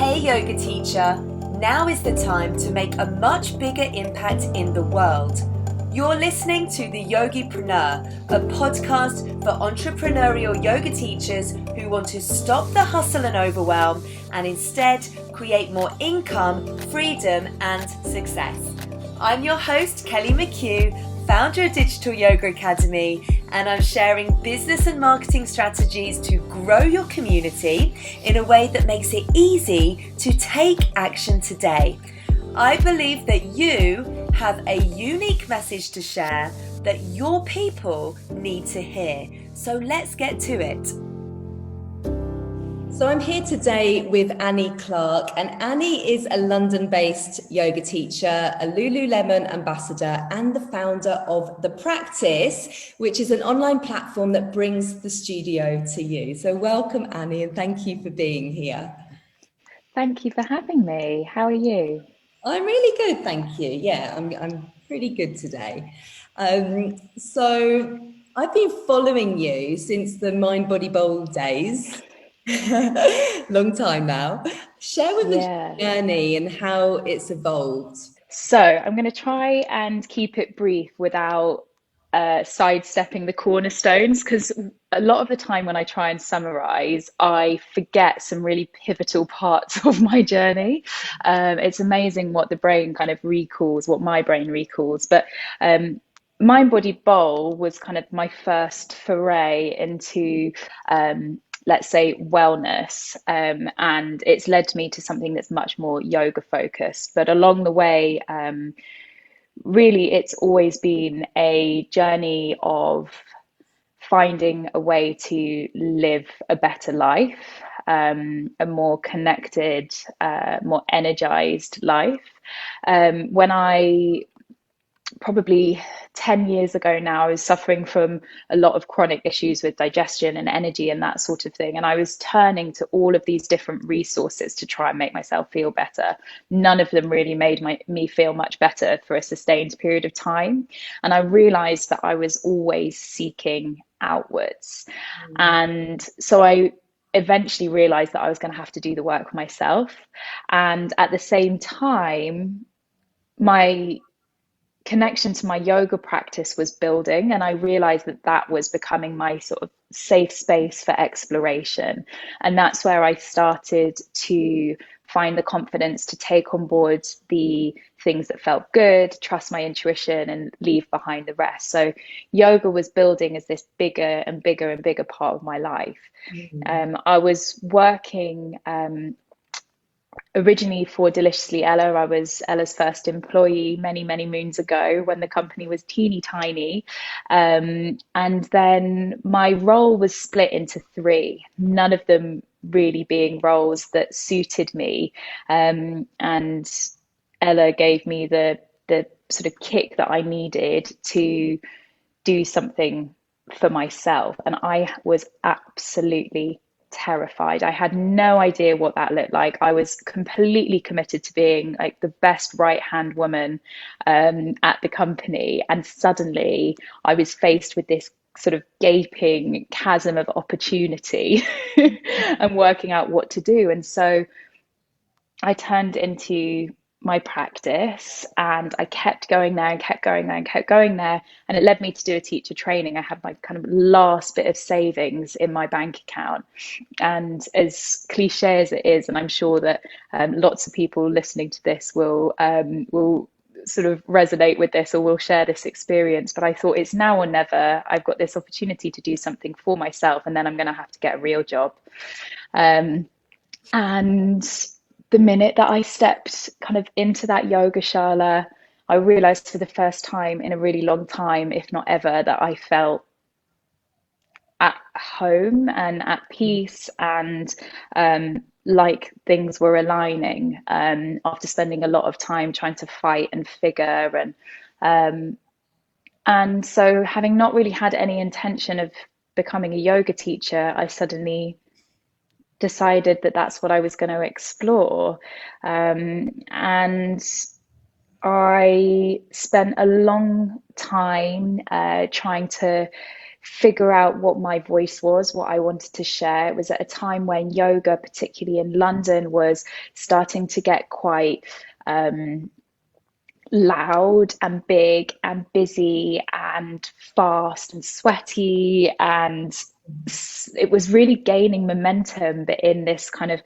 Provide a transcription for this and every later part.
Hey yoga teacher, now is the time to make a much bigger impact in the world. You're listening to the YOGIPRENEUR, a podcast for entrepreneurial yoga teachers who want to stop the hustle and overwhelm and instead create more income, freedom and success. I'm your host, Kelly McHugh, founder of Digital Yoga Academy, and I'm sharing business and marketing strategies to grow your community in a way that makes it easy to take action today. I believe that you have a unique message to share that your people need to hear. So let's get to it. So I'm here today with Annie Clarke, and Annie is a London-based yoga teacher, a Lululemon ambassador, and the founder of The Practice, which is an online platform that brings the studio to you. So welcome, Annie, and thank you for being here. Thank you for having me. How are you? I'm really good, thank you. Yeah, I'm pretty good today. So I've been following you since the Mind Body Bowl days. Long time now. Share with us Yeah. your journey and how it's evolved. So I'm going to try and keep it brief without sidestepping the cornerstones, because a lot of the time when I try and summarize, I forget some really pivotal parts of my journey. It's amazing what the brain kind of recalls, what my brain recalls. But Mind Body Bowl was kind of my first foray into let's say wellness, and it's led me to something that's much more yoga focused. But along the way, really it's always been a journey of finding a way to live a better life, a more connected, more energized life. When I probably 10 years ago now, I was suffering from a lot of chronic issues with digestion and energy and that sort of thing. And I was turning to all of these different resources to try and make myself feel better. None of them really made me feel much better for a sustained period of time. And I realized that I was always seeking outwards. And so I eventually realized that I was going to have to do the work myself. And at the same time, my connection to my yoga practice was building, and I realized that that was becoming my sort of safe space for exploration. And that's where I started to find the confidence to take on board the things that felt good, trust my intuition, and leave behind the rest. So yoga was building as this bigger and bigger and bigger part of my life. I was working originally for Deliciously Ella. I was Ella's first employee many, many moons ago when the company was teeny tiny. And then my role was split into three, none of them really being roles that suited me. And Ella gave me the sort of kick that I needed to do something for myself. And I was absolutely terrified. I had no idea what that looked like. I was completely committed to being like the best right hand woman at the company. And suddenly I was faced with this sort of gaping chasm of opportunity and working out what to do. And so I turned into my practice, and I kept going there and kept going there and kept going there. And it led me to do a teacher training. I had my kind of last bit of savings in my bank account. And as cliche as it is, and I'm sure that lots of people listening to this will sort of resonate with this or will share this experience, but I thought it's now or never. I've got this opportunity to do something for myself, and then I'm going to have to get a real job. And the minute that I stepped kind of into that yoga shala, I realized for the first time in a really long time, if not ever, that I felt at home and at peace, and like things were aligning, after spending a lot of time trying to fight and figure. And so, having not really had any intention of becoming a yoga teacher, I suddenly decided that that's what I was going to explore. And I spent a long time trying to figure out what my voice was, what I wanted to share. It was at a time when yoga, particularly in London, was starting to get quite loud and big and busy and fast and sweaty, and it was really gaining momentum, but in this kind of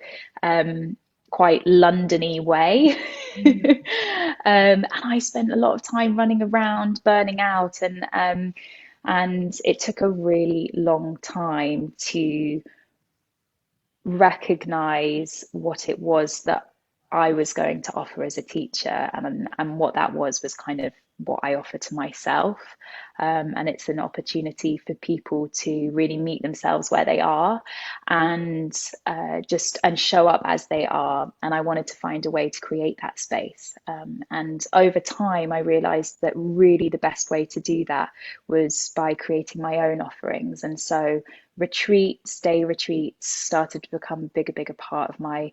quite Londony way. And I spent a lot of time running around, burning out, and it took a really long time to recognize what it was that I was going to offer as a teacher, and what that was kind of what I offer to myself. And it's an opportunity for people to really meet themselves where they are, and just and show up as they are. And I wanted to find a way to create that space. And over time, I realized that really the best way to do that was by creating my own offerings. And so retreats, day retreats, started to become a bigger part of my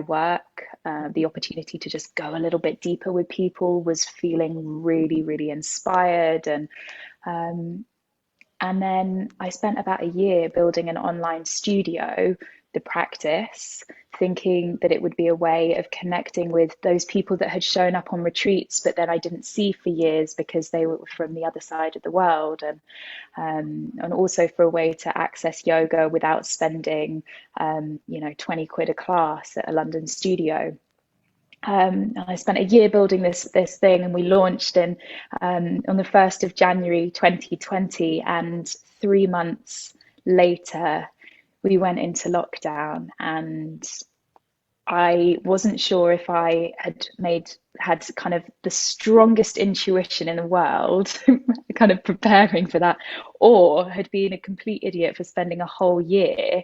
work. The opportunity to just go a little bit deeper with people was feeling really inspired, and then I spent about a year building an online studio, the practice, thinking that it would be a way of connecting with those people that had shown up on retreats, but then I didn't see for years because they were from the other side of the world, and also for a way to access yoga without spending, 20 quid a class at a London studio. And I spent a year building this thing, and we launched in on the 1st of January 2020, and 3 months later we went into lockdown, and I wasn't sure if I had kind of the strongest intuition in the world, kind of preparing for that, or had been a complete idiot for spending a whole year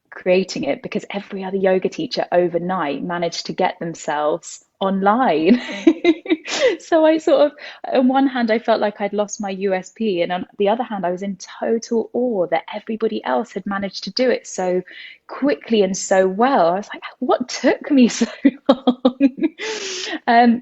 creating it, because every other yoga teacher overnight managed to get themselves online. So I sort of, on one hand, I felt like I'd lost my USP, and on the other hand, I was in total awe that everybody else had managed to do it so quickly and so well. I was like, what took me so long?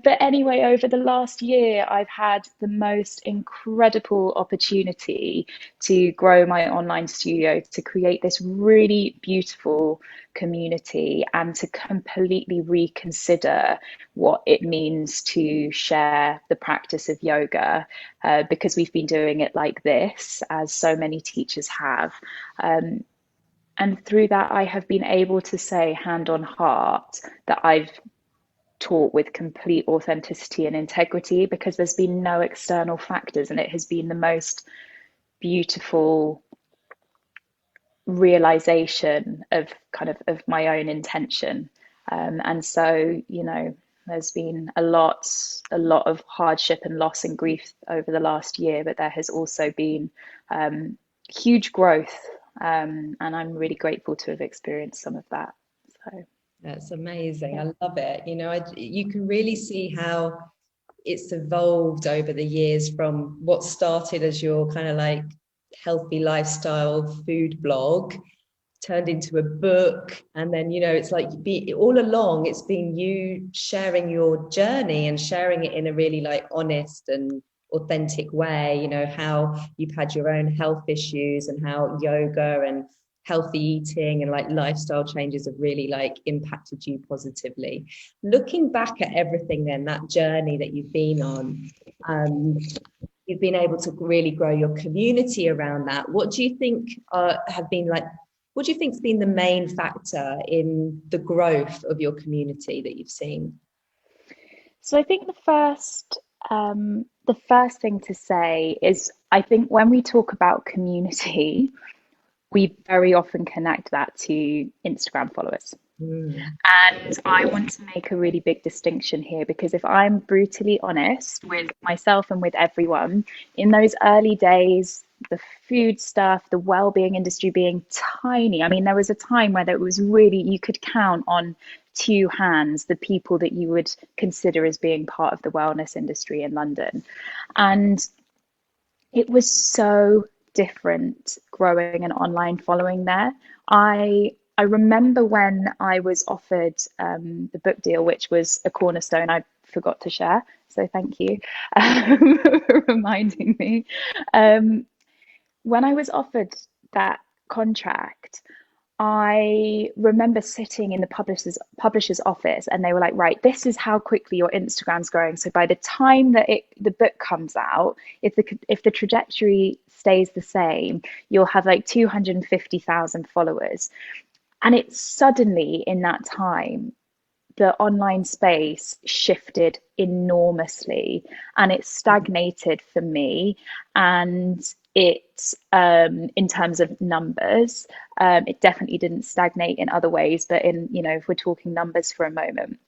But anyway, over the last year, I've had the most incredible opportunity to grow my online studio, to create this really beautiful community, and to completely reconsider what it means to share the practice of yoga, because we've been doing it like this, as so many teachers have. And through that, I have been able to say, hand on heart, that I've taught with complete authenticity and integrity, because there's been no external factors, and it has been the most beautiful realization of kind of my own intention. And so, there's been a lot of hardship and loss and grief over the last year, but there has also been huge growth, and I'm really grateful to have experienced some of that. So That's amazing. yeah. I love it. You can really see how it's evolved over the years, from what started as your kind of like healthy lifestyle food blog turned into a book, and then it's like all along it's been you sharing your journey and sharing it in a really like honest and authentic way, how you've had your own health issues and how yoga and healthy eating and like lifestyle changes have really like impacted you positively. Looking back at everything, then that journey that you've been on, you've been able to really grow your community around that. What do you think have been like, what do you think's been the main factor in the growth of your community that you've seen? So I think the first thing to say is, I think when we talk about community, we very often connect that to Instagram followers. Mm. And I want to make a really big distinction here, because if I'm brutally honest with myself and with everyone, in those early days, the food stuff, the well-being industry being tiny. I mean, there was a time where there was really, you could count on two hands the people that you would consider as being part of the wellness industry in London. And it was so different growing an online following there. I remember when I was offered the book deal, which was a cornerstone I forgot to share. So thank you for reminding me. Um, when I was offered that contract, I remember sitting in the publisher's office, and they were like, right, this is how quickly your Instagram's growing. So by the time that the book comes out, if the trajectory stays the same, you'll have like 250,000 followers. And it suddenly, in that time, the online space shifted enormously, and it stagnated for me. And it, in terms of numbers, it definitely didn't stagnate in other ways, but in, if we're talking numbers for a moment.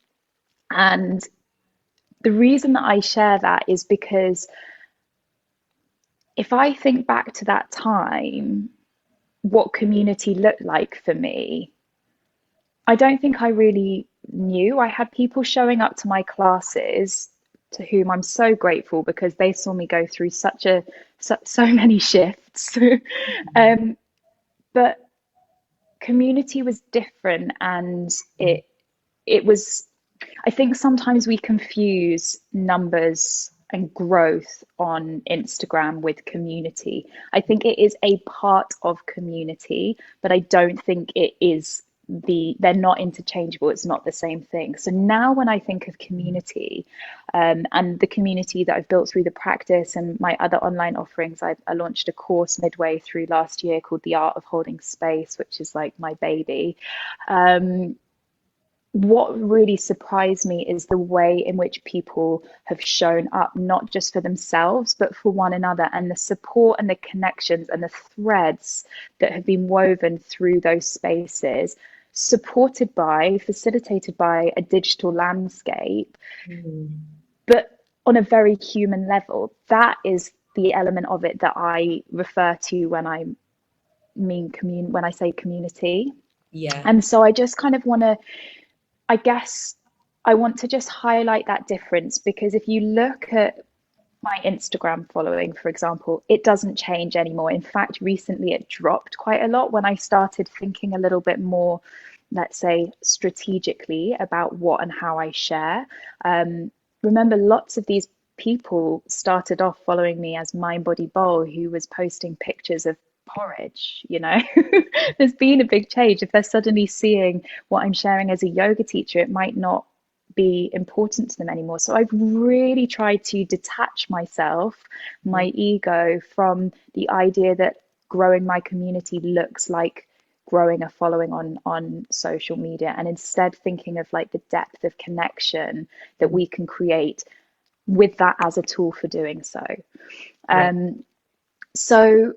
And the reason that I share that is because if I think back to that time, what community looked like for me, I don't think I really knew. I had people showing up to my classes to whom I'm so grateful because they saw me go through so many shifts. um, but community was different, and it was, I think sometimes we confuse numbers and growth on Instagram with community. I think it is a part of community, but I don't think it is they're not interchangeable. It's not the same thing. So now when I think of community, and the community that I've built through the practice and my other online offerings, I launched a course midway through last year called The Art of Holding Space, which is like my baby. What really surprised me is the way in which people have shown up, not just for themselves, but for one another, and the support and the connections and the threads that have been woven through those spaces, supported by, facilitated by a digital landscape, but on a very human level. That is the element of it that I refer to when when I say community. Yeah. And so I just kind of want to, I guess I want to just highlight that difference, because if you look at my Instagram following, for example, it doesn't change anymore. In fact, recently it dropped quite a lot when I started thinking a little bit more, let's say, strategically about what and how I share. Remember, lots of these people started off following me as Mind Body Bowl, who was posting pictures of porridge. There's been a big change. If they're suddenly seeing what I'm sharing as a yoga teacher, it might not be important to them anymore. So I've really tried to detach myself, my ego, from the idea that growing my community looks like growing a following on social media, and instead thinking of like the depth of connection that we can create with that as a tool for doing so. Yeah. So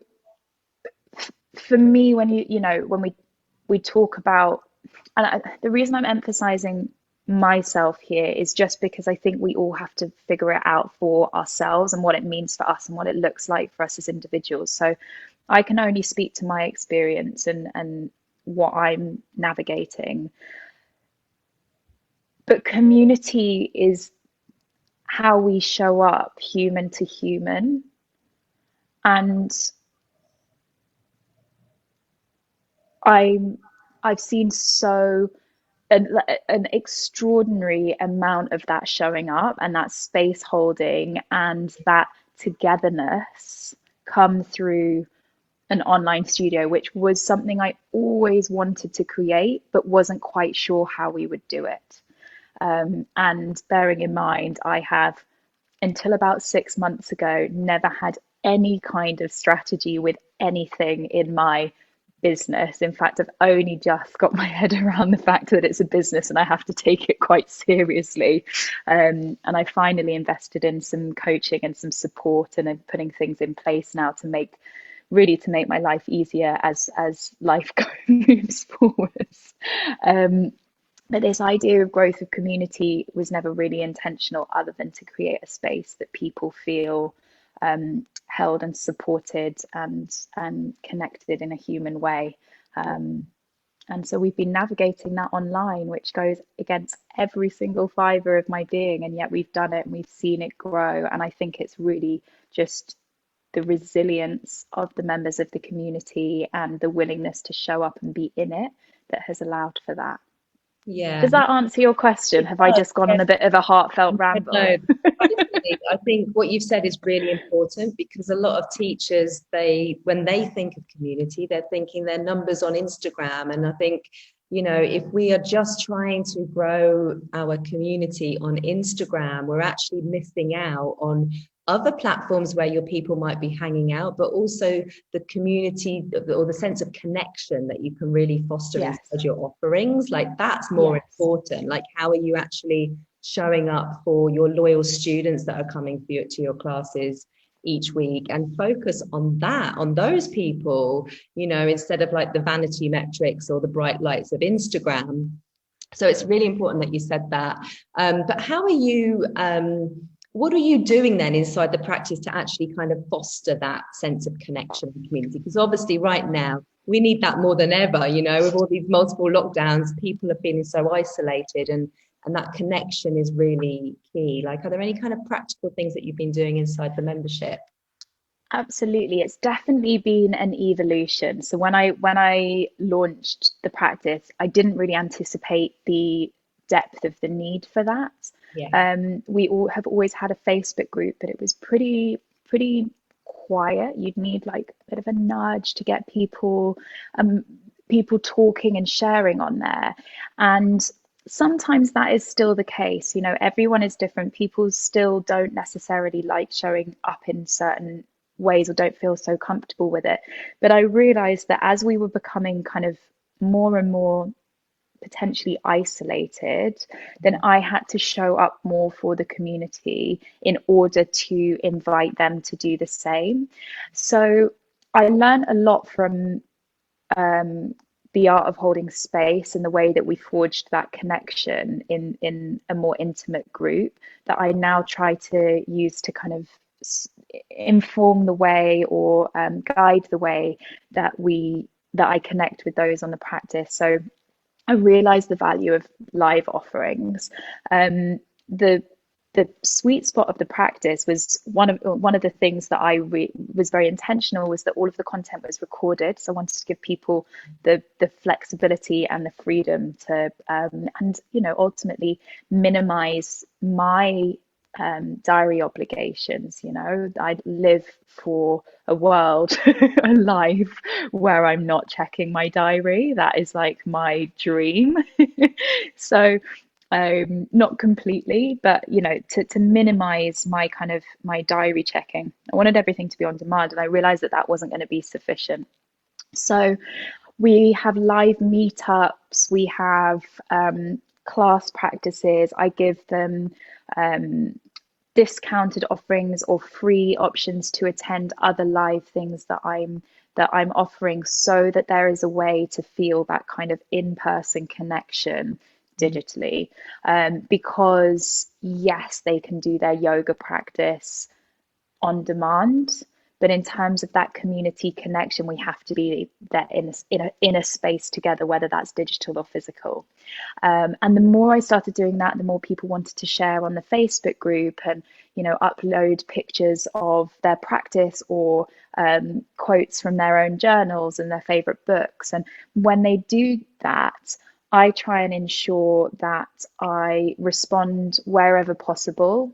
for me, when when we talk about, and the reason I'm emphasizing myself here is just because I think we all have to figure it out for ourselves and what it means for us and what it looks like for us as individuals. So I can only speak to my experience and what I'm navigating. But community is how we show up human to human. And I'm I've seen an extraordinary amount of that showing up, and that space holding and that togetherness come through an online studio, which was something I always wanted to create, but wasn't quite sure how we would do it. And bearing in mind, I have, until about 6 months ago, never had any kind of strategy with anything in my business. In fact, I've only just got my head around the fact that it's a business and I have to take it quite seriously. And I finally invested in some coaching and some support, and I'm putting things in place now to make my life easier as life moves forwards. But this idea of growth of community was never really intentional, other than to create a space that people feel held and supported and connected in a human way. And so we've been navigating that online, which goes against every single fiber of my being, and yet we've done it and we've seen it grow. And I think it's really just the resilience of the members of the community and the willingness to show up and be in it that has allowed for that. Yeah. Does that answer your question? It Have I does, just gone yeah. on a bit of a heartfelt ramble? No, honestly, I think what you've said is really important, because a lot of teachers, when they think of community, they're thinking their numbers on Instagram. And I think, if we are just trying to grow our community on Instagram, we're actually missing out on other platforms where your people might be hanging out, but also the community or the sense of connection that you can really foster Yes. inside your offerings. Like, that's more Yes. important. Like, how are you actually showing up for your loyal students that are coming to your classes each week, and focus on that, on those people, instead of like the vanity metrics or the bright lights of Instagram. So it's really important that you said that. But how are you, what are you doing then inside the practice to actually kind of foster that sense of connection and community? Because obviously right now we need that more than ever, with all these multiple lockdowns, people are feeling so isolated, and that connection is really key. Like, are there any kind of practical things that you've been doing inside the membership? Absolutely. It's definitely been an evolution. So when I launched the practice, I didn't really anticipate the depth of the need for that. Yeah. We all have always had a Facebook group, but it was pretty quiet. You'd need like a bit of a nudge to get people talking and sharing on there. And sometimes that is still the case. Everyone is different. People still don't necessarily like showing up in certain ways or don't feel so comfortable with it. But I realized that as we were becoming kind of more and more potentially isolated, then I had to show up more for the community in order to invite them to do the same. So I learned a lot from the art of holding space and the way that we forged that connection in a more intimate group, that I now try to use to kind of inform the way or guide the way that I connect with those on the practice. So I realized the value of live offerings. The the sweet spot of the practice was one of the things that was very intentional, was that all of the content was recorded. So I wanted to give people the flexibility and the freedom to and ultimately minimize my diary obligations. I live for a world, a life where I'm not checking my diary. That is like my dream. So not completely, but to minimize my diary checking. I wanted everything to be on demand, and I realized that that wasn't going to be sufficient. So we have live meetups, we have class practices. I give them discounted offerings or free options to attend other live things that I'm offering, so that there is a way to feel that kind of in-person connection digitally. Because yes, they can do their yoga practice on demand, but in terms of that community connection, we have to be there in a space together, whether that's digital or physical. And the more I started doing that, the more people wanted to share on the Facebook group and upload pictures of their practice or quotes from their own journals and their favorite books. And when they do that, I try and ensure that I respond wherever possible,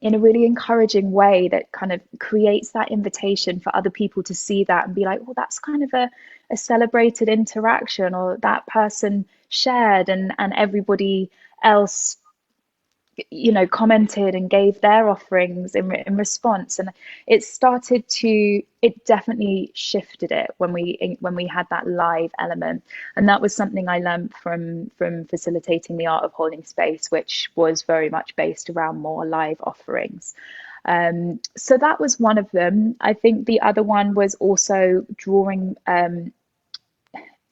in a really encouraging way that kind of creates that invitation for other people to see that and be like, well, that's kind of a celebrated interaction, or that person shared and everybody else commented and gave their offerings in response. And it definitely shifted it when we had that live element. And that was something I learned from facilitating the art of holding space, which was very much based around more live offerings. So that was one of them. I think the other one was also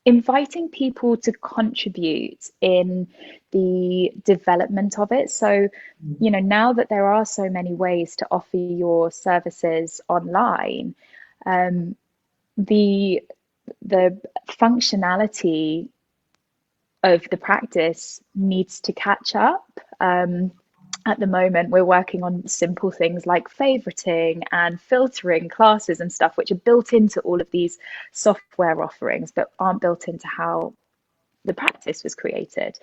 inviting people to contribute in the development of it. So, now that there are so many ways to offer your services online, the the functionality of the practice needs to catch up. At the moment, we're working on simple things like favoriting and filtering classes and stuff, which are built into all of these software offerings, but aren't built into how the practice was created.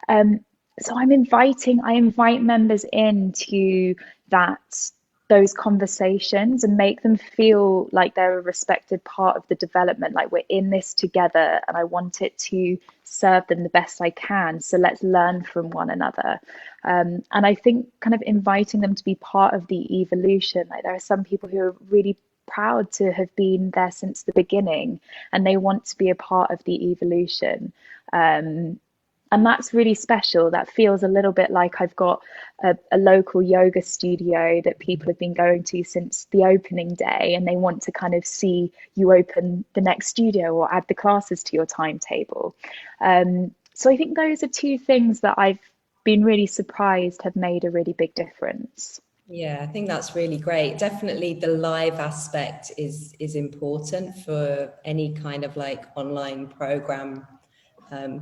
So I invite members into that those conversations and make them feel like they're a respected part of the development, like we're in this together and I want it to serve them the best I can. So let's learn from one another. And I think kind of inviting them to be part of the evolution, like there are some people who are really proud to have been there since the beginning and they want to be a part of the evolution. And that's really special. That feels a little bit like I've got a local yoga studio that people have been going to since the opening day, and they want to kind of see you open the next studio or add the classes to your timetable. So I think those are two things that I've been really surprised have made a really big difference. Yeah, I think that's really great. Definitely the live aspect is important for any kind of like online program,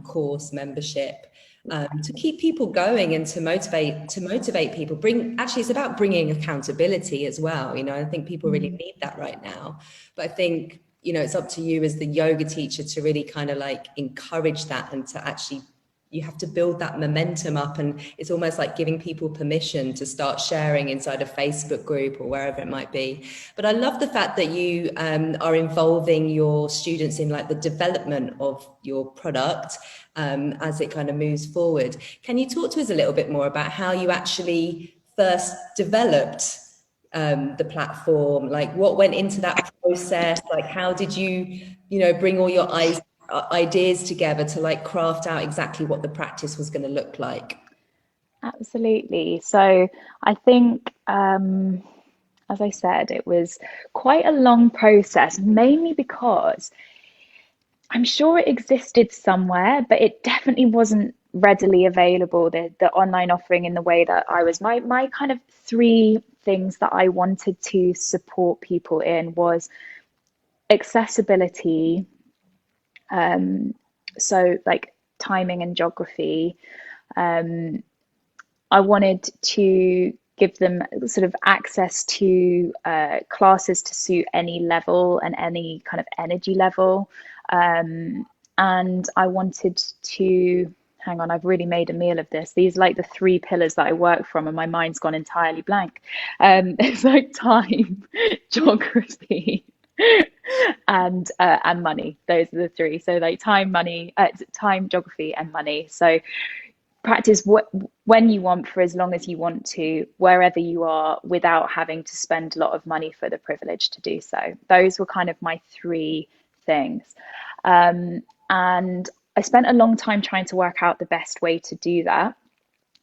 course membership, to keep people going and to motivate people. It's about bringing accountability as well. You know, I think people really need that right now. But I think, you know, it's up to you as the yoga teacher to really kind of like encourage that, and to actually, you have to build that momentum up, and it's almost like giving people permission to start sharing inside a Facebook group or wherever it might be. But I love the fact that you are involving your students in like the development of your product as it kind of moves forward. Can you talk to us a little bit more about how you actually first developed the platform? Like what went into that process? Like how did you, you know, bring all your ideas together to like craft out exactly what the practice was going to look like? Absolutely. So I think, as I said, it was quite a long process, mainly because I'm sure it existed somewhere, but it definitely wasn't readily available, the online offering in the way that I was. My kind of three things that I wanted to support people in was accessibility, so like timing and geography. I wanted to give them sort of access to classes to suit any level and any kind of energy level. And I wanted to, hang on, I've really made a meal of this. These are like the three pillars that I work from, and my mind's gone entirely blank. It's like time, geography, and money. Those are the three. So like time, money, time, geography, and money. So practice when you want, for as long as you want to, wherever you are, without having to spend a lot of money for the privilege to do so. Those were kind of my three things. And I spent a long time trying to work out the best way to do that.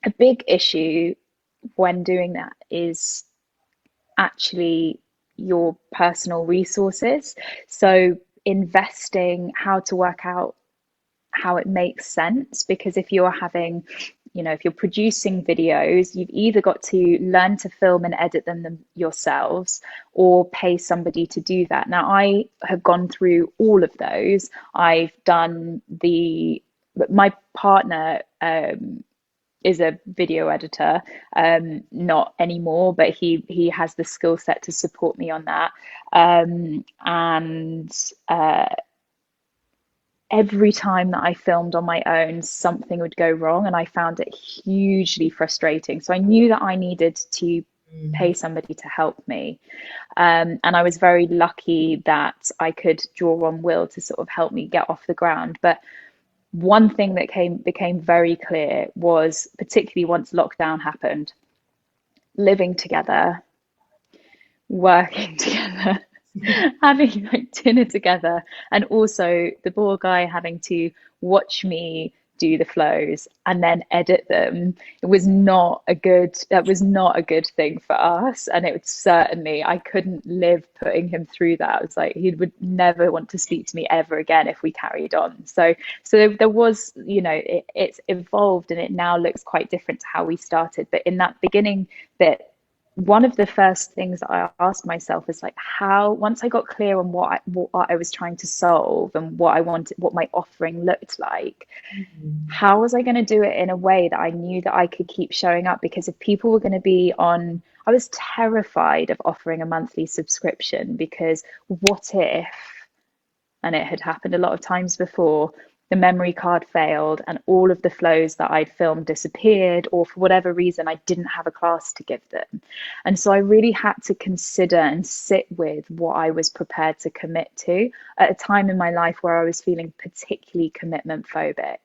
A big issue when doing that is actually your personal resources. So investing, how to work out how it makes sense, because if you're having, you know, if you're producing videos, you've either got to learn to film and edit them yourselves or pay somebody to do that. Now, I have gone through all of those. I've done my partner is a video editor, not anymore, but he has the skill set to support me on that. And every time that I filmed on my own, something would go wrong, and I found it hugely frustrating. So I knew that I needed to pay somebody to help me. And I was very lucky that I could draw on Will to sort of help me get off the ground. But one thing that became very clear was, particularly once lockdown happened, living together, working together, having like dinner together, and also the poor guy having to watch me do the flows and then edit them. That was not a good thing for us, and it was certainly, I couldn't live putting him through that. It was like he would never want to speak to me ever again if we carried on. So there was, you know, it's evolved and it now looks quite different to how we started. But in that beginning bit, one of the first things that I asked myself is like, how, once I got clear on what I was trying to solve and what I wanted, what my offering looked like, how was I going to do it in a way that I knew that I could keep showing up? Because if people were going to be on, I was terrified of offering a monthly subscription, because what if, and it had happened a lot of times before, the memory card failed and all of the flows that I'd filmed disappeared, or for whatever reason, I didn't have a class to give them. And so I really had to consider and sit with what I was prepared to commit to at a time in my life where I was feeling particularly commitment phobic.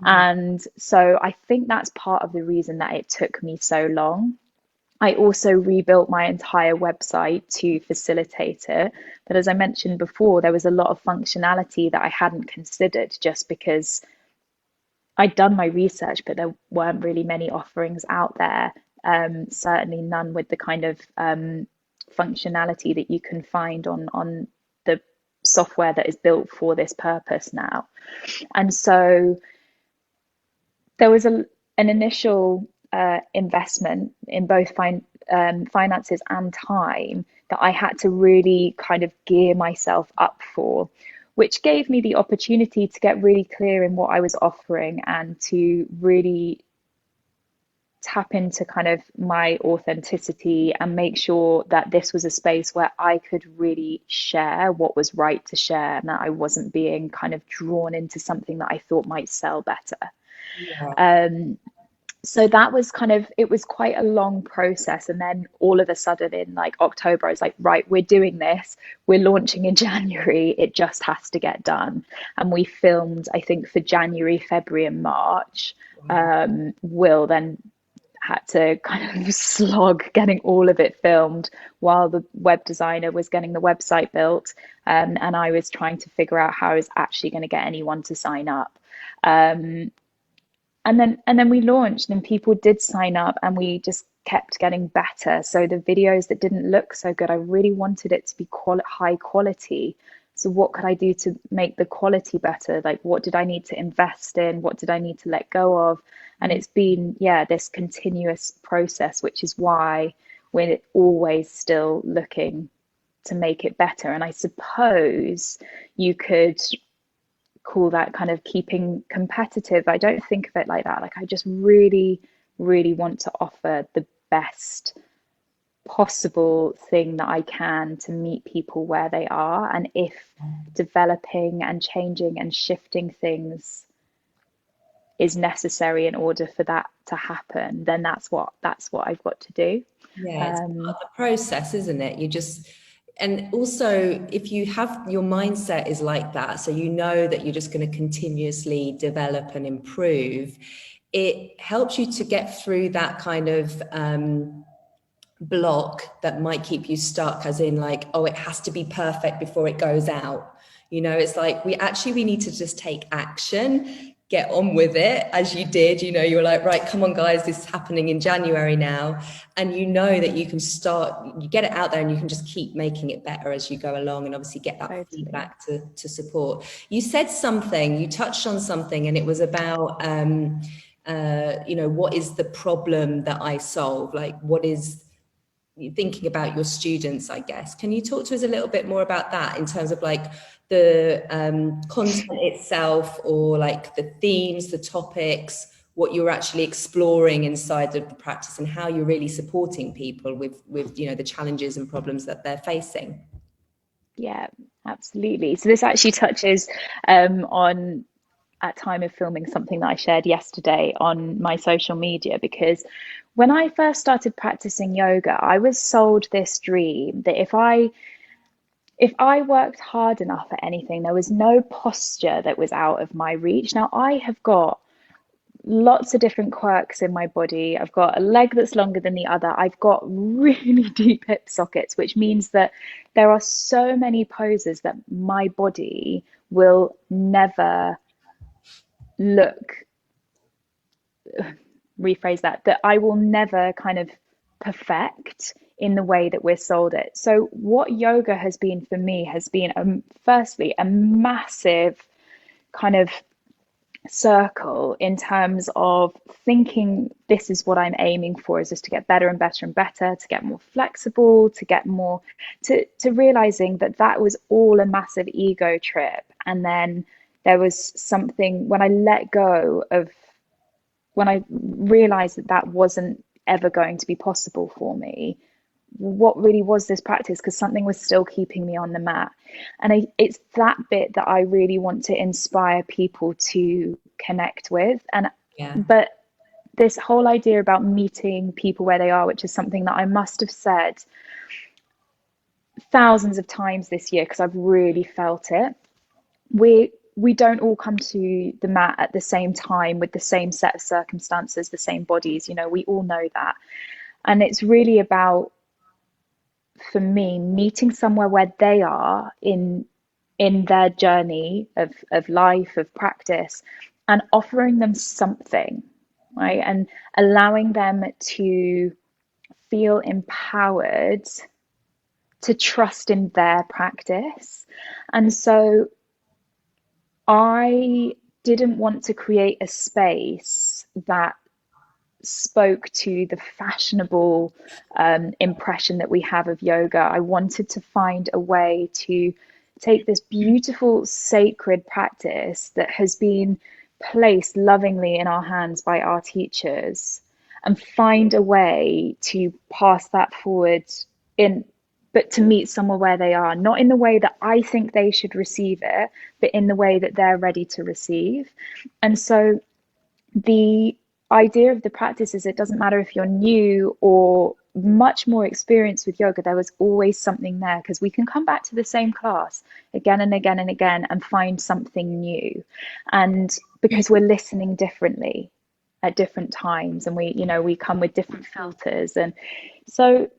And so I think that's part of the reason that it took me so long. I also rebuilt my entire website to facilitate it. But as I mentioned before, there was a lot of functionality that I hadn't considered just because I'd done my research, but there weren't really many offerings out there. Certainly none with the kind of functionality that you can find on the software that is built for this purpose now. And so there was an initial investment in both finances and time that I had to really kind of gear myself up for, which gave me the opportunity to get really clear in what I was offering and to really tap into kind of my authenticity and make sure that this was a space where I could really share what was right to share and that I wasn't being kind of drawn into something that I thought might sell better. Yeah. So that was kind of, it was quite a long process. And then all of a sudden in like October, I was like, right, we're doing this. We're launching in January. It just has to get done. And we filmed, I think, for January, February, and March. Will then had to kind of slog getting all of it filmed while the web designer was getting the website built. And I was trying to figure out how I was actually going to get anyone to sign up. And then we launched and people did sign up and we just kept getting better. So the videos that didn't look so good, I really wanted it to be high quality. So what could I do to make the quality better? Like, what did I need to invest in? What did I need to let go of? And it's been, this continuous process, which is why we're always still looking to make it better. And I suppose you could call that kind of keeping competitive. I don't think of it like that. Like, I just really, really want to offer the best possible thing that I can to meet people where they are. And if developing and changing and shifting things is necessary in order for that to happen, then that's what I've got to do. Yeah, it's part of the process, isn't it? And also if you have your mindset is like that, so you know that you're just going to continuously develop and improve, it helps you to get through that kind of block that might keep you stuck, as in like, oh, it has to be perfect before it goes out. It's like we need to just take action, get on with it, as you did. You were like, right, come on guys, this is happening in January now, and that you can you get it out there and you can just keep making it better as you go along, and obviously get that feedback to support. You touched on something, and it was about what is the problem that I solve? Like, what is thinking about your students, I guess. Can you talk to us a little bit more about that in terms of like the content itself, or like the themes, the topics, what you're actually exploring inside of the practice, and how you're really supporting people with the challenges and problems that they're facing? Yeah, absolutely. So this actually touches on at time of filming something that I shared yesterday on my social media, because when I first started practicing yoga, I was sold this dream that if I worked hard enough at anything, there was no posture that was out of my reach. Now, I have got lots of different quirks in my body. I've got a leg that's longer than the other. I've got really deep hip sockets, which means that there are so many poses that my body will never that I will never kind of perfect in the way that we're sold it. So what yoga has been for me has been firstly a massive kind of circle in terms of thinking this is what I'm aiming for, is just to get better and better and better, to get more flexible, to get more to realizing that was all a massive ego trip. And then there was something when I realized that wasn't ever going to be possible for me, what really was this practice, because something was still keeping me on the mat. And it's that bit that I really want to inspire people to connect with. And Yeah. but this whole idea about meeting people where they are, which is something that I must have said thousands of times this year because I've really felt it. We don't all come to the mat at the same time with the same set of circumstances, the same bodies, we all know that. And it's really about, for me, meeting somewhere where they are in their journey of life, of practice, and offering them something, right? And allowing them to feel empowered to trust in their practice. And so I didn't want to create a space that spoke to the fashionable impression that we have of yoga. I wanted to find a way to take this beautiful, sacred practice that has been placed lovingly in our hands by our teachers and find a way to pass that forward in, but to meet someone where they are, not in the way that I think they should receive it, but in the way that they're ready to receive. And so the idea of the practice is, it doesn't matter if you're new or much more experienced with yoga, there was always something there, because we can come back to the same class again and again and again and find something new. And because we're listening differently at different times, and we come with different filters. And so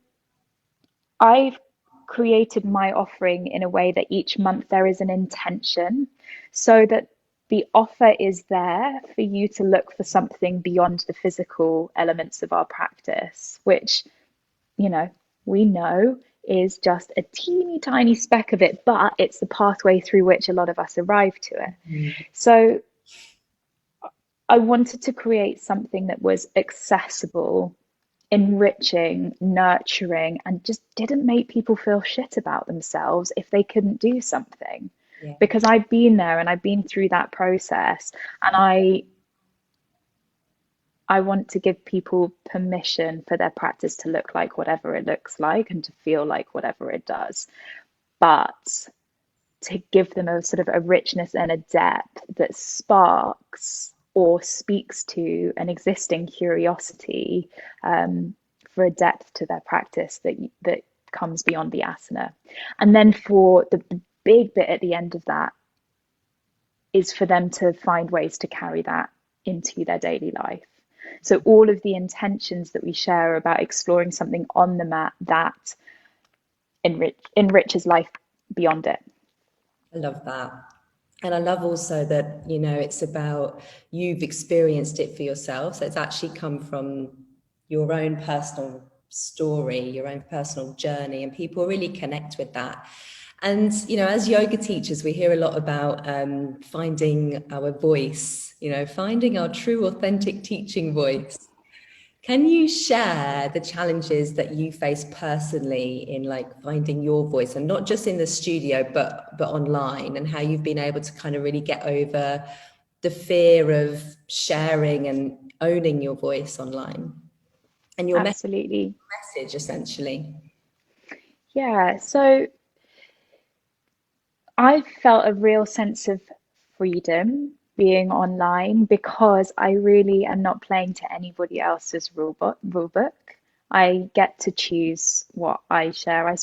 I've created my offering in a way that each month there is an intention, so that the offer is there for you to look for something beyond the physical elements of our practice, which, we know is just a teeny tiny speck of it, but it's the pathway through which a lot of us arrive to it. So I wanted to create something that was accessible, enriching, nurturing, and just didn't make people feel shit about themselves if they couldn't do something. Yeah. Because I've been there and I've been through that process, and I want to give people permission for their practice to look like whatever it looks like and to feel like whatever it does, but to give them a sort of a richness and a depth that sparks or speaks to an existing curiosity, for a depth to their practice that comes beyond the asana. And then for the big bit at the end of that is for them to find ways to carry that into their daily life. So all of the intentions that we share about exploring something on the mat that enriches life beyond it. I love that. And I love also that, it's about, you've experienced it for yourself. So it's actually come from your own personal story, your own personal journey, and people really connect with that. And, as yoga teachers, we hear a lot about finding our voice, finding our true, authentic teaching voice. Can you share the challenges that you face personally in finding your voice, and not just in the studio, but online, and how you've been able to kind of really get over the fear of sharing and owning your voice online and your Absolutely. message essentially? Yeah. So I felt a real sense of freedom being online because I really am not playing to anybody else's rule book. I get to choose what I share.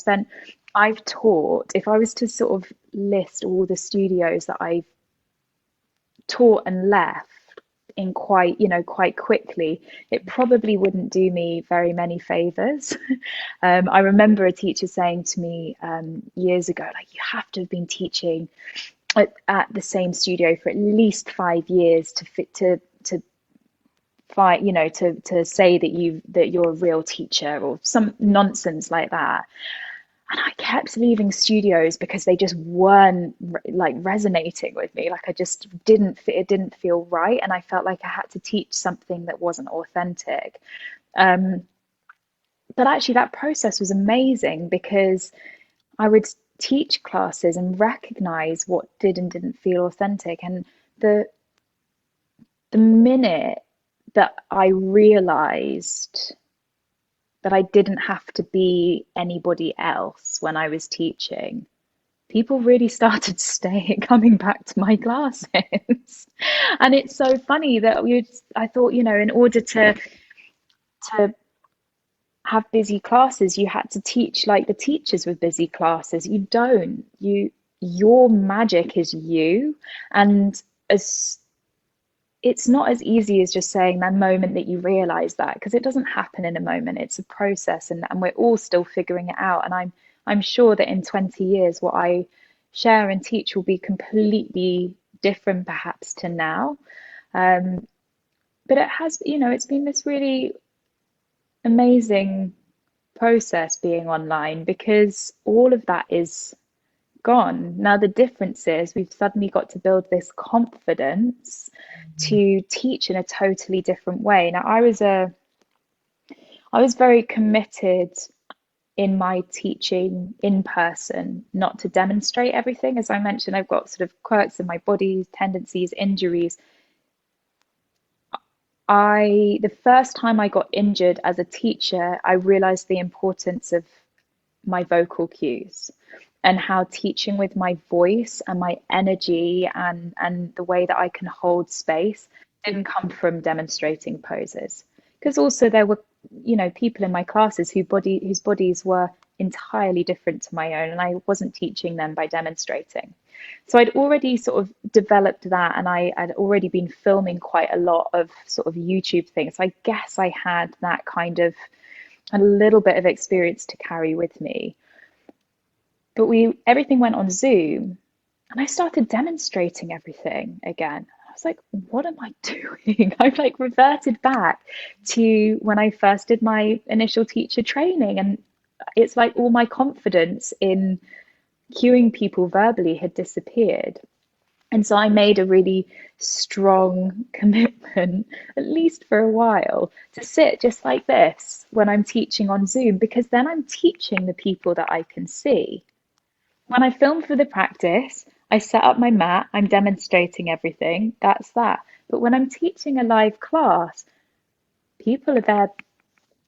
I've taught, if I was to sort of list all the studios that I've taught and left in quite quickly, it probably wouldn't do me very many favors. I remember a teacher saying to me years ago, you have to have been teaching at the same studio for at least 5 years to fight, to say that you're a real teacher, or some nonsense like that. And I kept leaving studios because they just weren't resonating with me. I just it didn't feel right, and I felt like I had to teach something that wasn't authentic. But actually that process was amazing, because I would teach classes and recognize what did and didn't feel authentic. And the minute that I realized that I didn't have to be anybody else when I was teaching, people really started coming back to my classes. And it's so funny that I thought, in order to have busy classes, you had to teach like the teachers with busy classes. You don't. Your magic is you, and as it's not as easy as just saying that moment that you realize that, because it doesn't happen in a moment. It's a process, and we're all still figuring it out. And I'm sure that in 20 years, what I share and teach will be completely different, perhaps, to now. But it has, it's been this really amazing process being online, because all of that is gone. Now, the difference is we've suddenly got to build this confidence to teach in a totally different way. Now, I was very committed in my teaching in person, not to demonstrate everything. As I mentioned, I've got sort of quirks in my body, tendencies, injuries. The first time I got injured as a teacher, I realized the importance of my vocal cues, and how teaching with my voice and my energy and the way that I can hold space didn't come from demonstrating poses. Because also there were, people in my classes whose bodies were entirely different to my own, and I wasn't teaching them by demonstrating. So I'd already sort of developed that, and I had already been filming quite a lot of sort of YouTube things. So I guess I had that kind of a little bit of experience to carry with me. But everything went on Zoom, and I started demonstrating everything again. I was like, what am I doing? I've like reverted back to when I first did my initial teacher training, and it's like all my confidence in cueing people verbally had disappeared. And so I made a really strong commitment, at least for a while, to sit just like this when I'm teaching on Zoom, because then I'm teaching the people that I can see. When I film for the practice, I set up my mat, I'm demonstrating everything, that's that. But when I'm teaching a live class, people are there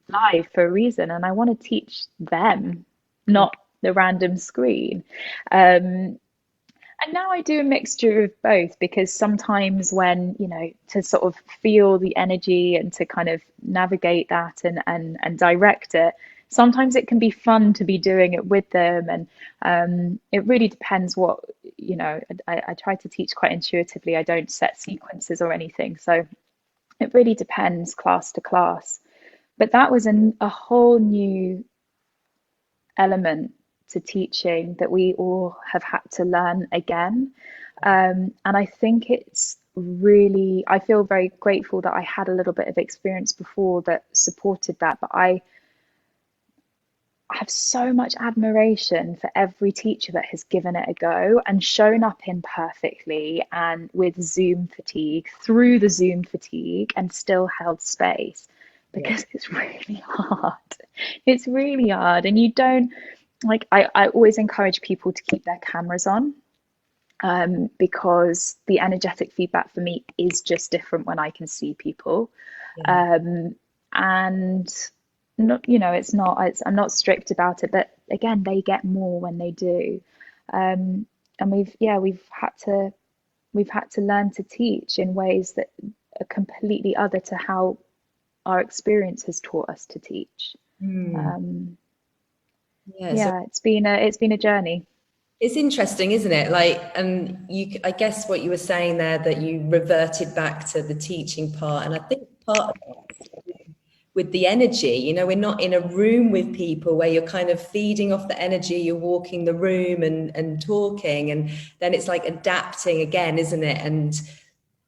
live for a reason, and I want to teach them, not the random screen. And now I do a mixture of both, because sometimes when, to sort of feel the energy and to kind of navigate that and direct it, sometimes it can be fun to be doing it with them. And it really depends what, I try to teach quite intuitively. I don't set sequences or anything. So it really depends class to class. But that was a whole new element to teaching that we all have had to learn again. And I think I feel very grateful that I had a little bit of experience before that supported that. But I have so much admiration for every teacher that has given it a go and shown up imperfectly and with Zoom fatigue, through the Zoom fatigue, and still held space, because it's really hard. It's really hard. And you don't, I always encourage people to keep their cameras on, because the energetic feedback for me is just different when I can see people. And not, I'm not strict about it, but again, they get more when they do. And we've had to learn to teach in ways that are completely other to how our experience has taught us to teach. It's been a journey. It's interesting, isn't it? I guess what you were saying there, that you reverted back to the teaching part, and I think part of it with the energy, we're not in a room with people where you're kind of feeding off the energy, you're walking the room and talking, and then it's like adapting again, isn't it? And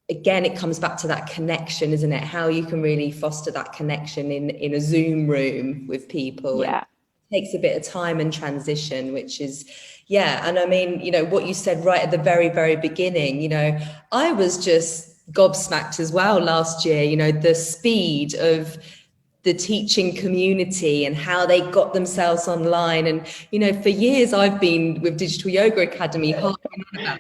again, it comes back to that connection, isn't it? How you can really foster that connection in a Zoom room with people. Yeah. It takes a bit of time and transition, which is, and I mean, what you said right at the very, very beginning, I was just gobsmacked as well last year, the speed of the teaching community and how they got themselves online. And, for years I've been with Digital Yoga Academy harping on about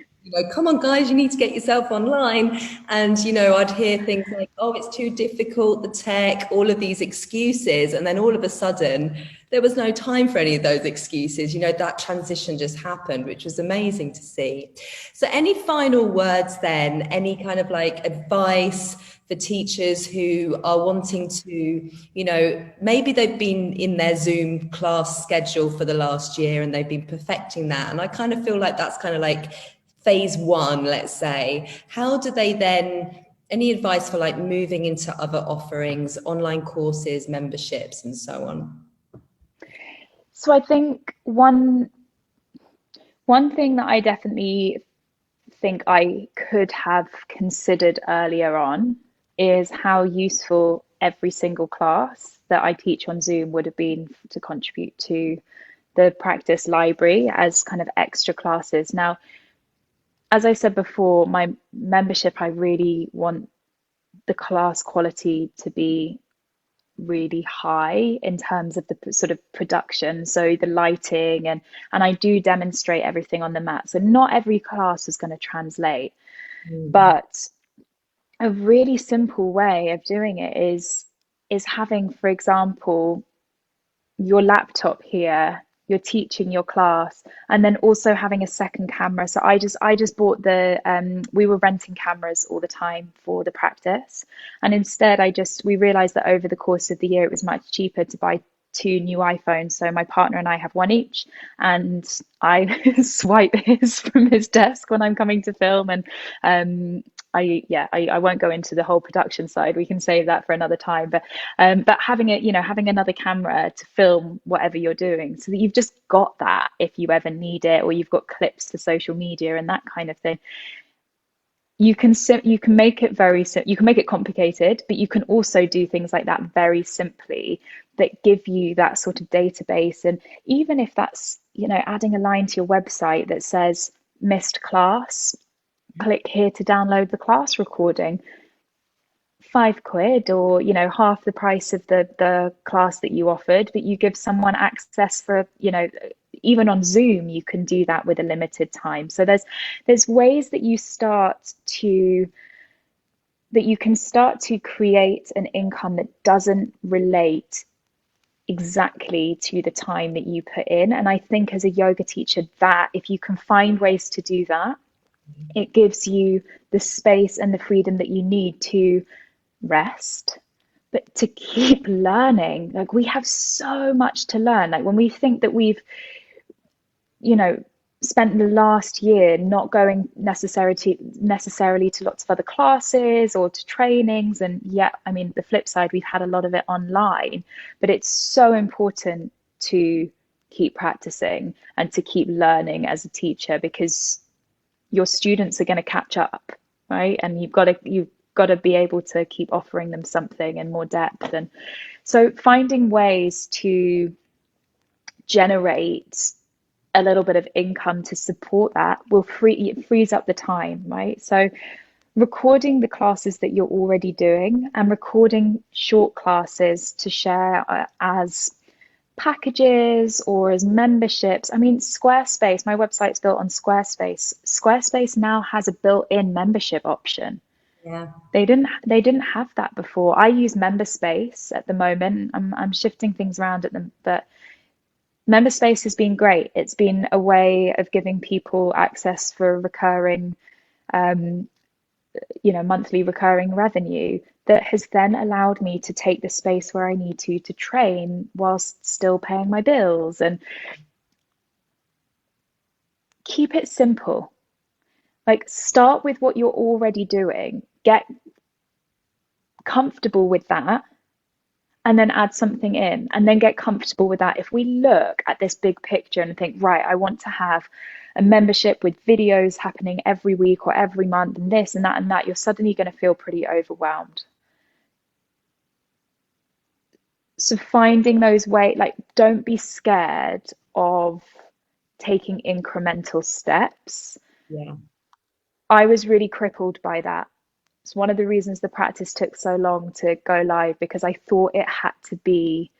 come on, guys, you need to get yourself online. And, I'd hear things like, oh, it's too difficult, the tech, all of these excuses. And then all of a sudden, there was no time for any of those excuses. That transition just happened, which was amazing to see. So, any final words then? Any kind of like advice for teachers who are wanting to, maybe they've been in their Zoom class schedule for the last year and they've been perfecting that. And I kind of feel like that's kind of like phase one, let's say. How do they then, any advice for like moving into other offerings, online courses, memberships, and so on? So I think one thing that I definitely think I could have considered earlier on is how useful every single class that I teach on Zoom would have been to contribute to the practice library as kind of extra classes. Now, as I said before, my membership, I really want the class quality to be really high in terms of the sort of production, so the lighting, and I do demonstrate everything on the mat, so not every class is going to translate, but a really simple way of doing it is having, for example, your laptop here, you're teaching your class, and then also having a second camera. So I just bought the we were renting cameras all the time for the practice, and instead we realized that over the course of the year it was much cheaper to buy two new iPhones. So my partner and I have one each, and I swipe his from his desk when I'm coming to film. And I won't go into the whole production side. We can save that for another time. But having it, having another camera to film whatever you're doing, so that you've just got that if you ever need it, or you've got clips for social media and that kind of thing. You can make it you can make it complicated, but you can also do things like that very simply, that give you that sort of database. And even if that's, adding a line to your website that says missed class, click here to download the class recording, £5, or half the price of the class that you offered, but you give someone access for, even on Zoom you can do that with a limited time. So there's ways that you can start to create an income that doesn't relate exactly to the time that you put in. And I think as a yoga teacher, that if you can find ways to do that, it gives you the space and the freedom that you need to rest, but to keep learning. Like, we have so much to learn. Like, when we think that we've, spent the last year not going necessarily to lots of other classes or to trainings, and yet, I mean, the flip side, we've had a lot of it online, but it's so important to keep practicing and to keep learning as a teacher, because your students are going to catch up, right? And you've got to be able to keep offering them something in more depth. And so finding ways to generate a little bit of income to support that it frees up the time, right? So recording the classes that you're already doing, and recording short classes to share as packages or as memberships. I mean, Squarespace, my website's built on Squarespace. Squarespace now has a built-in membership option. Yeah. They didn't have that before. I use MemberSpace at the moment. I'm shifting things around at them, but MemberSpace has been great. It's been a way of giving people access for recurring, monthly recurring revenue that has then allowed me to take the space where I need to train whilst still paying my bills. And keep it simple. Like, start with what you're already doing, get comfortable with that, and then add something in, and then get comfortable with that. If we look at this big picture and think, right, I want to have a membership with videos happening every week or every month, and this and that and that, you're suddenly going to feel pretty overwhelmed. So finding those ways, like, don't be scared of taking incremental steps. Yeah. I was really crippled by that. It's one of the reasons the practice took so long to go live, because I thought it had to be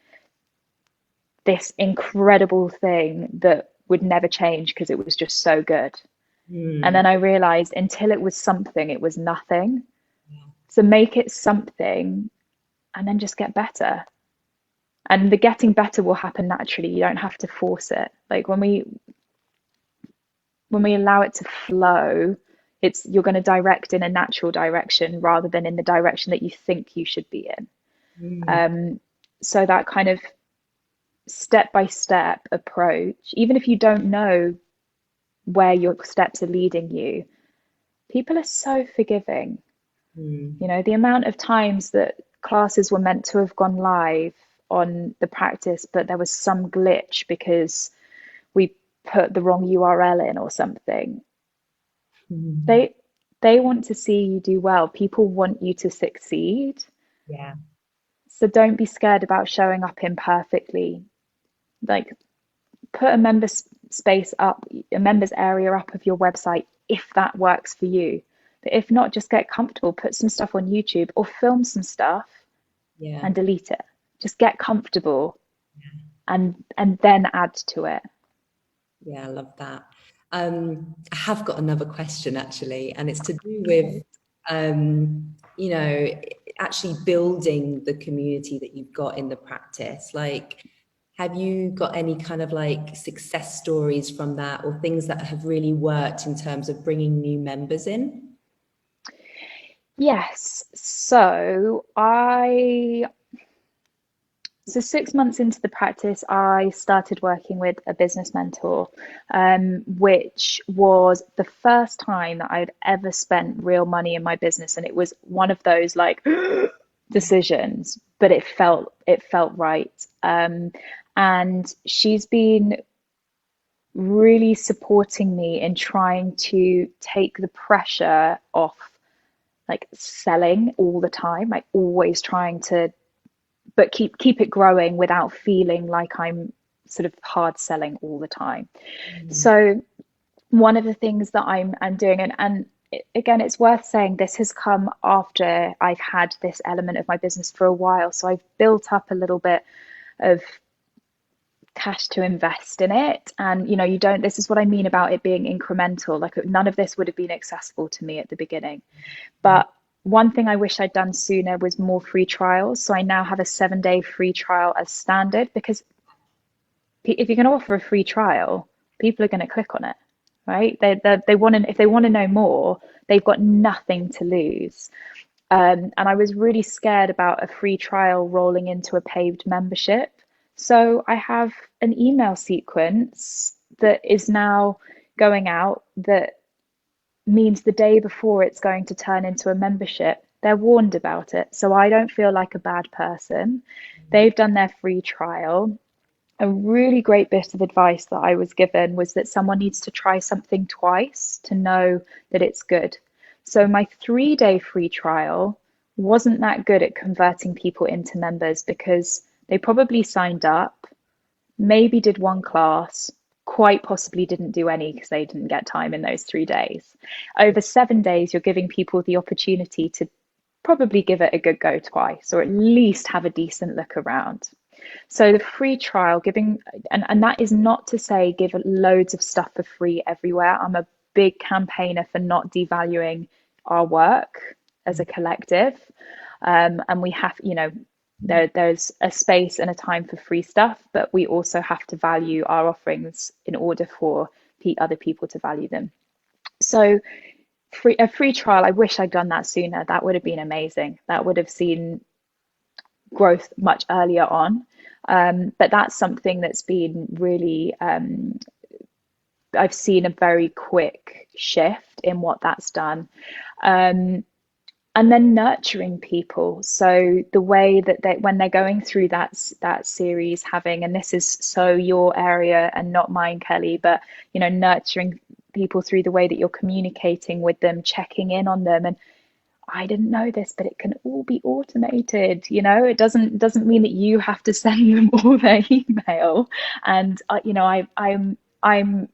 this incredible thing that would never change because it was just so good. And then I realized until it was something, it was nothing. Yeah. So make it something and then just get better. And the getting better will happen naturally. You don't have to force it. Like when we allow it to flow, it's you're going to direct in a natural direction rather than in the direction that you think you should be in. So that kind of step by step approach, even if you don't know where your steps are leading you, people are so forgiving. You know, the amount of times that classes were meant to have gone live on the practice, but there was some glitch because we put the wrong URL in or something. They they want to see you do well. People want you to succeed. Yeah. So don't be scared about showing up imperfectly. Like put a space up, a members area up of your website if that works for you. But if not, just get comfortable, put some stuff on YouTube or film some stuff Yeah. and delete it. Just get comfortable and then add to it. Yeah, I love that. I have got another question actually, and it's to do with, you know, actually building the community that you've got in the practice. Like, have you got any kind of like success stories from that or things that have really worked in terms of bringing new members in? Yes. So 6 months into the practice, I started working with a business mentor, which was the first time that I'd ever spent real money in my business, and it was one of those like decisions, but it felt right. And she's been really supporting me in trying to take the pressure off like selling all the time, like always trying to but keep it growing without feeling like I'm sort of hard selling all the time. So one of the things that I'm doing, and again, it's worth saying this has come after I've had this element of my business for a while. So I've built up a little bit of cash to invest in it. And, you know, this is what I mean about it being incremental. Like none of this would have been accessible to me at the beginning. But one thing I wish I'd done sooner was more free trials. So I now have a 7-day free trial as standard because if you're going to offer a free trial, people are going to click on it, right? They want to, if they want to know more, they've got nothing to lose. And I was really scared about a free trial rolling into a paid membership. So I have an email sequence that is now going out that means the day before it's going to turn into a membership, they're warned about it. So I don't feel like a bad person. They've done their free trial. A really great bit of advice that I was given was that someone needs to try something twice to know that it's good. So my 3-day free trial wasn't that good at converting people into members because they probably signed up, maybe did one class, quite possibly didn't do any because they didn't get time in those 3 days. Over 7 days, you're giving people the opportunity to probably give it a good go twice or at least have a decent look around. So the free trial giving, and that is not to say give loads of stuff for free everywhere. I'm a big campaigner for not devaluing our work as a collective. And we have, you know, there's a space and a time for free stuff, but we also have to value our offerings in order for other people to value them. So a free trial, I wish I'd done that sooner. That would have been amazing. That would have seen growth much earlier on. But that's something that's been really, I've seen a very quick shift in what that's done. And then nurturing people. So the way that when they're going through that series, having, and this is so your area and not mine, Kelly, but you know, nurturing people through the way that you're communicating with them, checking in on them, and I didn't know this, but it can all be automated. You know, it doesn't mean that you have to send them all their email. And you know, I'm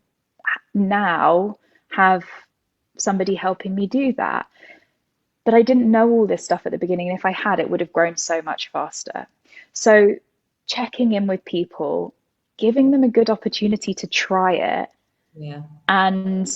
now have somebody helping me do that. But I didn't know all this stuff at the beginning. And if I had, it would have grown so much faster. So checking in with people, giving them a good opportunity to try it, Yeah. and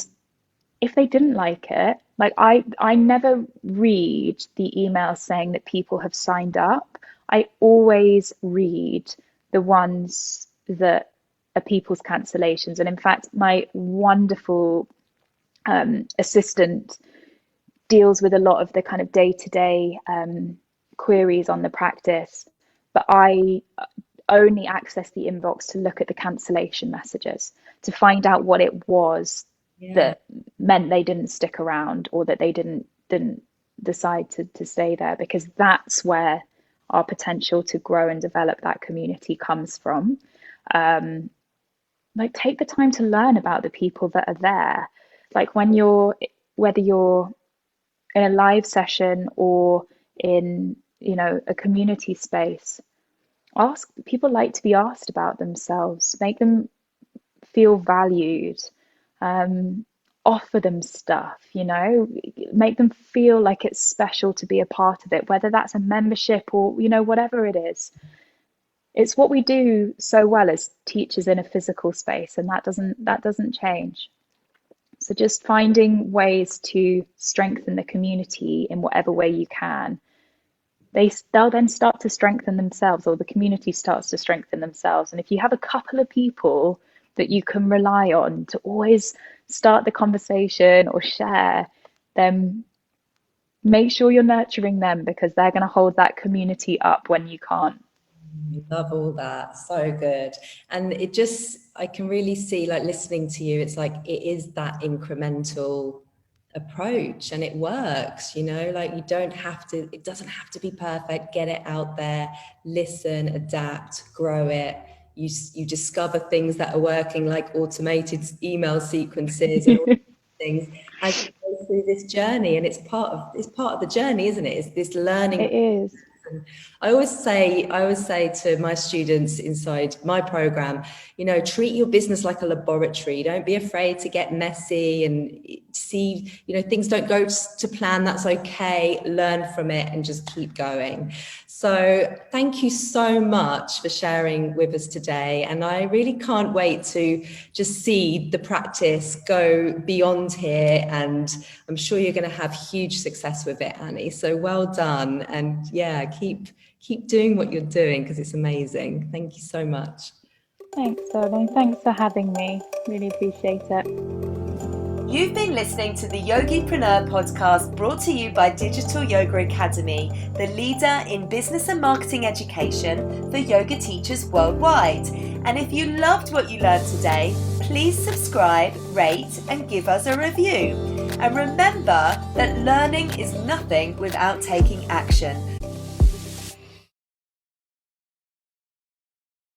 if they didn't like it, like I never read the emails saying that people have signed up. I always read the ones that are people's cancellations. And in fact, my wonderful assistant deals with a lot of the kind of day-to-day queries on the practice, but I only access the inbox to look at the cancellation messages to find out what it was that meant they didn't stick around, or that they didn't decide to stay there, because that's where our potential to grow and develop that community comes from. Like, take the time to learn about the people that are there. Like, whether you're in a live session or in, a community space, ask people, like to be asked about themselves, make them feel valued, offer them stuff, make them feel like it's special to be a part of it, whether that's a membership or, whatever it is. It's what we do so well as teachers in a physical space, and that doesn't change. So just finding ways to strengthen the community in whatever way you can. They'll then start to strengthen themselves, or the community starts to strengthen themselves. And if you have a couple of people that you can rely on to always start the conversation or share, then make sure you're nurturing them, because they're going to hold that community up when you can't. Love all that. So good. And I can really see, like, listening to you, it's like it is that incremental approach, and it works, like it doesn't have to be perfect. Get it out there, listen, adapt, grow it. You discover things that are working, like automated email sequences and all these things as you go through this journey. And it's part of the journey, isn't it? It's this learning. It is. I always say to my students inside my program, treat your business like a laboratory. Don't be afraid to get messy and see, things don't go to plan. That's okay. Learn from it and just keep going. So thank you so much for sharing with us today. And I really can't wait to just see the practice go beyond here. And I'm sure you're going to have huge success with it, Annie. So well done. And yeah, keep doing what you're doing, because it's amazing. Thank you so much. Thanks, darling. Thanks for having me. Really appreciate it. You've been listening to the YOGIPRENEUR podcast, brought to you by Digital Yoga Academy, the leader in business and marketing education for yoga teachers worldwide. And if you loved what you learned today, please subscribe, rate, and give us a review. And remember that learning is nothing without taking action.